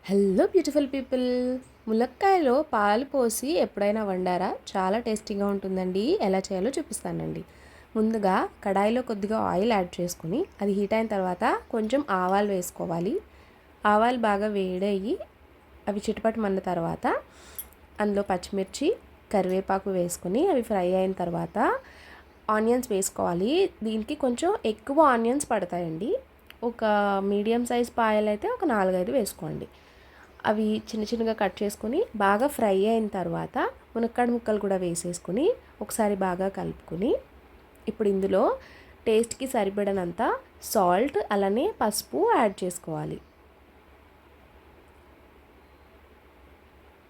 Hello beautiful people, ములక్కాయలో పాలు పోసి ఎప్పుడైనా వండారా? చాలా టేస్టీగా ఉంటుందండి. ఎలా చేయాలో చూపిస్తానండి. ముందుగా కడాయిలో కొద్దిగా ఆయిల్ యాడ్ చేసుకుని అది హీట్ అయిన తర్వాత కొంచెం ఆవాలు వేసుకోవాలి. ఆవాలు బాగా వేడయ్యి అవి చిటపటమన్న తర్వాత అందులో పచ్చిమిర్చి, కరివేపాకు వేసుకుని అవి ఫ్రై అయిన తర్వాత ఆనియన్స్ వేసుకోవాలి. దీనికి కొంచెం ఎక్కువ ఆనియన్స్ పడతాయండి. ఒక మీడియం సైజ్ పాయలు అయితే ఒక 4-5 వేసుకోండి. అవి చిన్న చిన్నగా కట్ చేసుకొని బాగా ఫ్రై అయిన తర్వాత మునక్కాడ ముక్కలు కూడా వేసేసుకొని ఒకసారి బాగా కలుపుకొని ఇప్పుడు ఇందులో టేస్ట్కి సరిపడనంత సాల్ట్ అలానే పసుపు యాడ్ చేసుకోవాలి.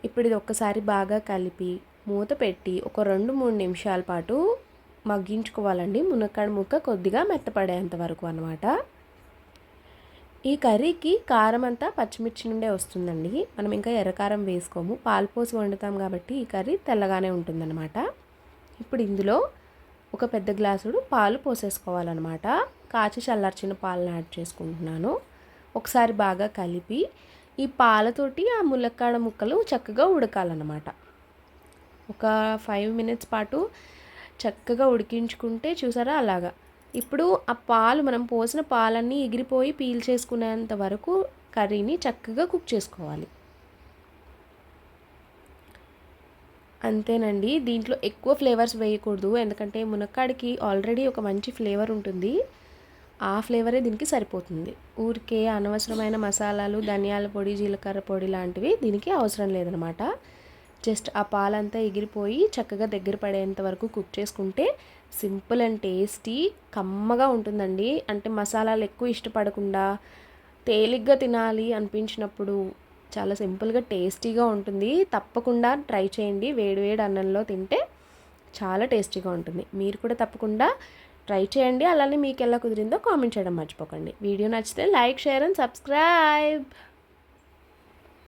ఇప్పుడు ఇది ఒక్కసారి బాగా కలిపి మూత పెట్టి ఒక 2-3 నిమిషాల పాటు మగ్గించుకోవాలండి. మునక్కాడ ముక్క కొద్దిగా మెత్తపడేంత వరకు అనమాట. ఈ కర్రీకి కారం అంతా పచ్చిమిర్చి నుండే వస్తుందండి. మనం ఇంకా ఎర్రకారం వేసుకోము, పాలు పోసి వండుతాం కాబట్టి ఈ కర్రీ తెల్లగానే ఉంటుందన్నమాట. ఇప్పుడు ఇందులో ఒక పెద్ద గ్లాసుడు పాలు పోసేసుకోవాలన్నమాట. కాచి చల్లార్చిన పాలను యాడ్ చేసుకుంటున్నాను. ఒకసారి బాగా కలిపి ఈ పాలతోటి ఆ ములక్కాడ ముక్కలు చక్కగా ఉడకాలన్నమాట. ఒక 5 మినిట్స్ పాటు చక్కగా ఉడికించుకుంటే చూసారా అలాగా. ఇప్పుడు ఆ పాలు మనం పోసిన పాలన్నీ ఎగిరిపోయి పీల్చేసుకునేంత వరకు కర్రీని చక్కగా కుక్ చేసుకోవాలి. అంతేనండి. దీంట్లో ఎక్కువ ఫ్లేవర్స్ వేయకూడదు, ఎందుకంటే మునక్కాడికి ఆల్రెడీ ఒక మంచి ఫ్లేవర్ ఉంటుంది. ఆ ఫ్లేవరే దీనికి సరిపోతుంది. ఊరికే అనవసరమైన మసాలాలు, ధనియాల పొడి, జీలకర్ర పొడి లాంటివి దీనికి అవసరం లేదనమాట. జస్ట్ ఆ పాలంతా ఎగిరిపోయి చక్కగా దగ్గర పడేంత వరకు కుక్ చేసుకుంటే సింపుల్ అండ్ టేస్టీ కమ్మగా ఉంటుందండి. అంటే మసాలాలు ఎక్కువ ఇష్టపడకుండా తేలిగ్గా తినాలి అనిపించినప్పుడు చాలా సింపుల్గా టేస్టీగా ఉంటుంది. తప్పకుండా ట్రై చేయండి. వేడివేడి అన్నంలో తింటే చాలా టేస్టీగా ఉంటుంది. మీరు కూడా తప్పకుండా ట్రై చేయండి. అలానే మీకు ఎలా కుదిరిందో కామెంట్ చేయడం మర్చిపోకండి. వీడియో నచ్చితే లైక్, షేర్ అండ్ సబ్స్క్రైబ్.